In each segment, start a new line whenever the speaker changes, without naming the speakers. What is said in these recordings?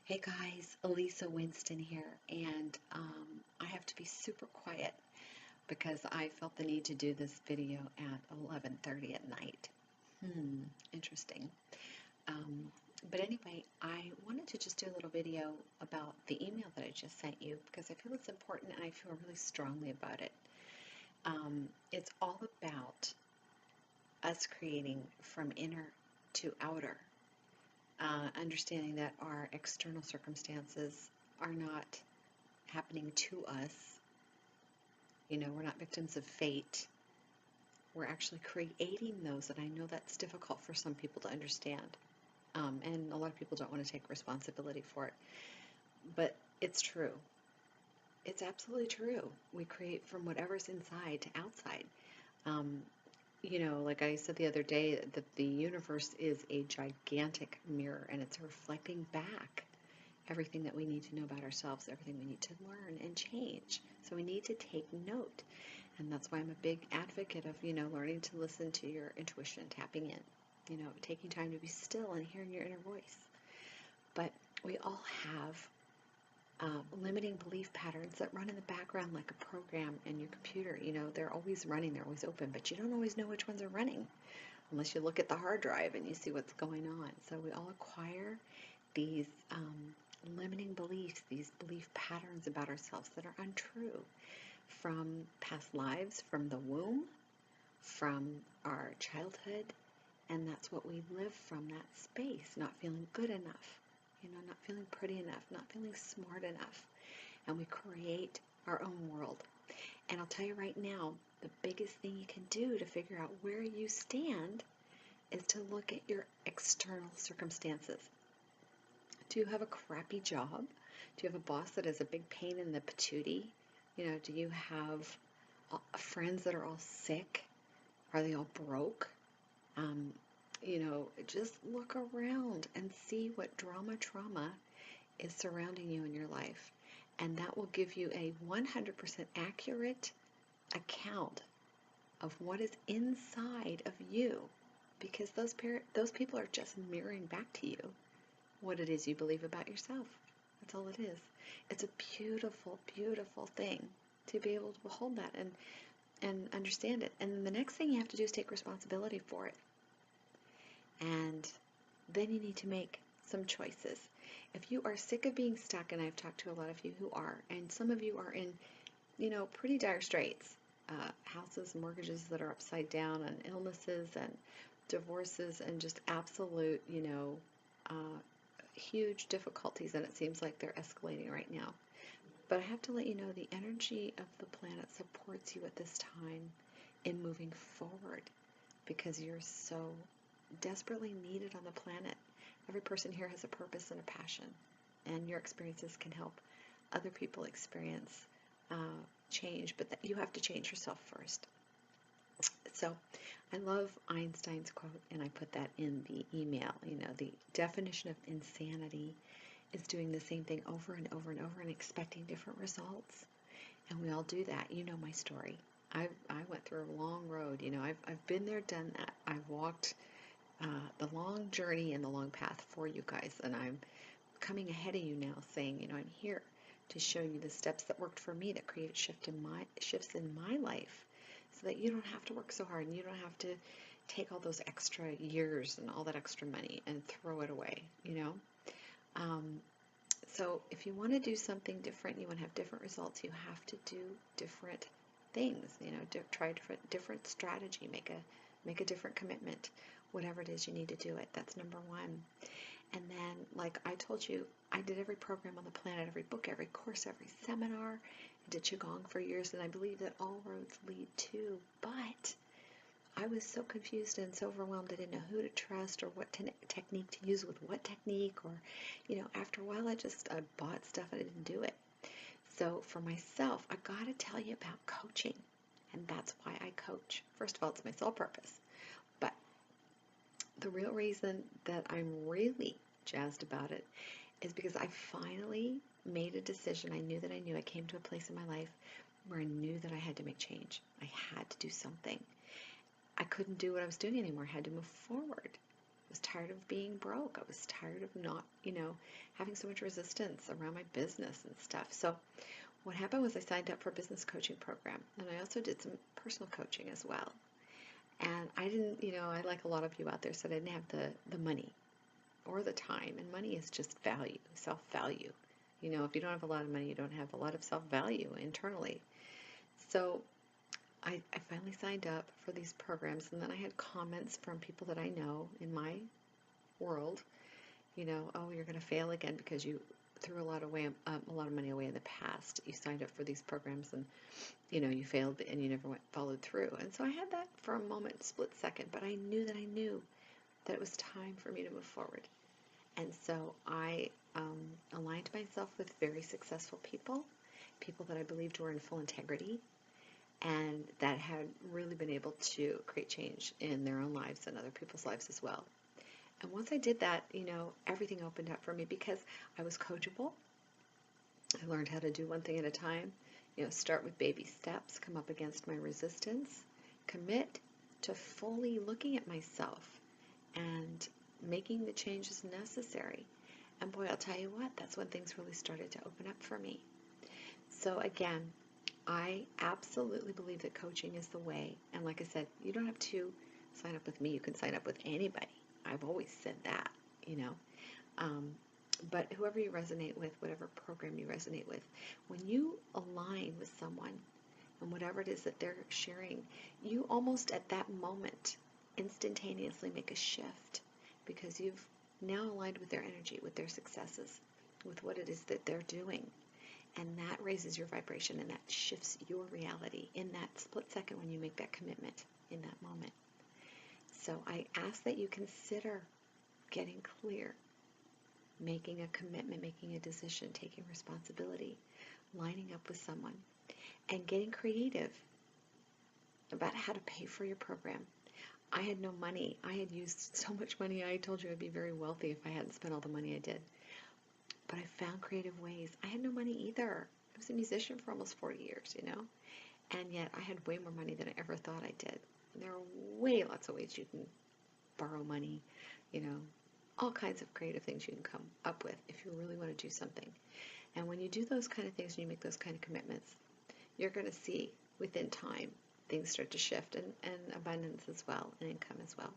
Hey guys, Elisa Winston here, and I have to be super quiet because I felt the need to do this video at 11:30 at night. Interesting. Um, but anyway, I wanted to just do a little video about the email that I just sent you because I feel it's important and I feel really strongly about it. It's all about us creating from inner to outer, understanding that our external circumstances are not happening to us. You know, we're not victims of fate. We're actually creating those, and I know that's difficult for some people to understand. And a lot of people don't want to take responsibility for it. But it's true. It's absolutely true. We create from whatever's inside to outside. Um, like I said the other day, that the universe is a gigantic mirror and it's reflecting back everything that we need to know about ourselves, everything we need to learn and change. So we need to take note. And that's why I'm a big advocate of, learning to listen to your intuition, tapping in, taking time to be still and hearing your inner voice. But we all have limiting belief patterns that run in the background like a program in your computer. They're always running, they're always open, but you don't always know which ones are running unless you look at the hard drive and you see what's going on. So we all acquire these limiting beliefs, these belief patterns about ourselves that are untrue from past lives, from the womb, from our childhood, and that's what we live from, that space, not feeling good enough, not feeling pretty enough, not feeling smart enough, and we create our own world. And I'll tell you right now, the biggest thing you can do to figure out where you stand is to look at your external circumstances. Do you have a crappy job? Do you have a boss that is a big pain in the patootie? Do you have friends that are all sick? Are they all broke? Just look around and see what trauma is surrounding you in your life. And that will give you a 100% accurate account of what is inside of you. Because those people are just mirroring back to you what it is you believe about yourself. That's all it is. It's a beautiful, beautiful thing to be able to behold that and understand it. And the next thing you have to do is take responsibility for it. And then you need to make some choices. If you are sick of being stuck, and I've talked to a lot of you who are, and some of you are in, pretty dire straits, houses, mortgages that are upside down, and illnesses and divorces, and just absolute, huge difficulties, and it seems like they're escalating right now. But I have to let you know the energy of the planet supports you at this time in moving forward because you're so desperately needed on the planet. Every person here has a purpose and a passion, and your experiences can help other people experience change, but you have to change yourself first. So I love Einstein's quote, and I put that in the email. The definition of insanity is doing the same thing over and over and over and expecting different results. And we all do that. You know my story. I went through a long road. I've been there, done that. I've walked the long journey and the long path for you guys, and I'm coming ahead of you now saying, I'm here to show you the steps that worked for me that created shifts in my life so that you don't have to work so hard and you don't have to take all those extra years and all that extra money and throw it away, So if you want to do something different, you want to have different results, you have to do different things, try different strategy, make a different commitment, whatever it is you need to do it. That's number one. And then, like I told you, I did every program on the planet, every book, every course, every seminar. I did Qigong for years, and I believe that all roads lead to. But I was so confused and so overwhelmed. I didn't know who to trust or what technique to use with what technique. Or, after a while, I bought stuff and I didn't do it. So for myself, I got to tell you about coaching. And that's why I coach. First of all, it's my sole purpose. But the real reason that I'm really jazzed about it is because I finally made a decision. I knew that I knew. I came to a place in my life where I knew that I had to make change. I had to do something. I couldn't do what I was doing anymore. I had to move forward. was tired of being broke. I was tired of not, having so much resistance around my business and stuff. So what happened was I signed up for a business coaching program, and I also did some personal coaching as well. And I didn't, I, like a lot of you out there, said I didn't have the money or the time. And money is just value, self-value. If you don't have a lot of money, you don't have a lot of self-value internally. So I finally signed up for these programs, and then I had comments from people that I know in my world, oh, you're going to fail again because you threw a lot of money away in the past. You signed up for these programs and, you failed and you never followed through. And so I had that for a moment, split second, but I knew that it was time for me to move forward. And so I aligned myself with very successful people that I believed were in full integrity, and that had really been able to create change in their own lives and other people's lives as well. And once I did that, everything opened up for me because I was coachable. I learned how to do one thing at a time, start with baby steps, come up against my resistance, commit to fully looking at myself and making the changes necessary. And boy, I'll tell you what, that's when things really started to open up for me. So again, I absolutely believe that coaching is the way. And like I said, you don't have to sign up with me. You can sign up with anybody. I've always said that, but whoever you resonate with, whatever program you resonate with, when you align with someone and whatever it is that they're sharing, you almost at that moment instantaneously make a shift because you've now aligned with their energy, with their successes, with what it is that they're doing. And that raises your vibration, and that shifts your reality in that split second when you make that commitment in that moment. So I ask that you consider getting clear, making a commitment, making a decision, taking responsibility, lining up with someone, and getting creative about how to pay for your program. I had no money. I had used so much money. I told you I'd be very wealthy if I hadn't spent all the money I did. But I found creative ways. I had no money either. I was a musician for almost 40 years, and yet I had way more money than I ever thought I did. And there are lots of ways you can borrow money, all kinds of creative things you can come up with if you really want to do something. And when you do those kind of things and you make those kind of commitments, you're going to see within time things start to shift, and abundance as well, and income as well.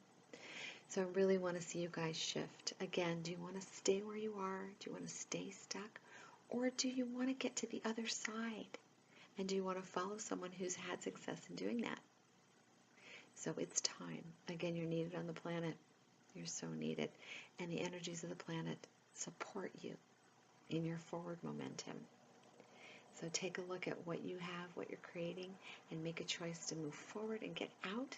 So I really want to see you guys shift. Again, do you want to stay where you are? Do you want to stay stuck? Or do you want to get to the other side? And do you want to follow someone who's had success in doing that? So it's time. Again, you're needed on the planet. You're so needed. And the energies of the planet support you in your forward momentum. So take a look at what you have, what you're creating, and make a choice to move forward and get out.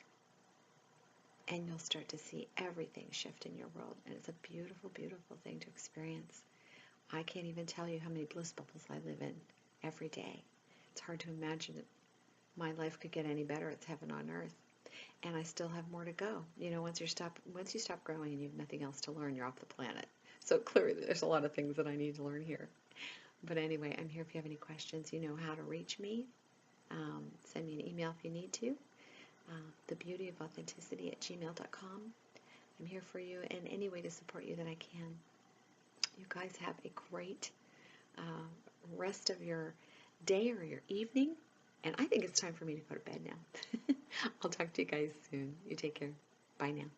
And you'll start to see everything shift in your world. And it's a beautiful, beautiful thing to experience. I can't even tell you how many bliss bubbles I live in every day. It's hard to imagine that my life could get any better. It's heaven on earth. And I still have more to go. Once you stop growing and you have nothing else to learn, you're off the planet. So clearly there's a lot of things that I need to learn here. But anyway, I'm here if you have any questions. You know how to reach me. Send me an email if you need to. thebeautyofauthenticity@gmail.com. I'm here for you in any way to support you that I can. You guys have a great rest of your day or your evening. And I think it's time for me to go to bed now. I'll talk to you guys soon. You take care. Bye now.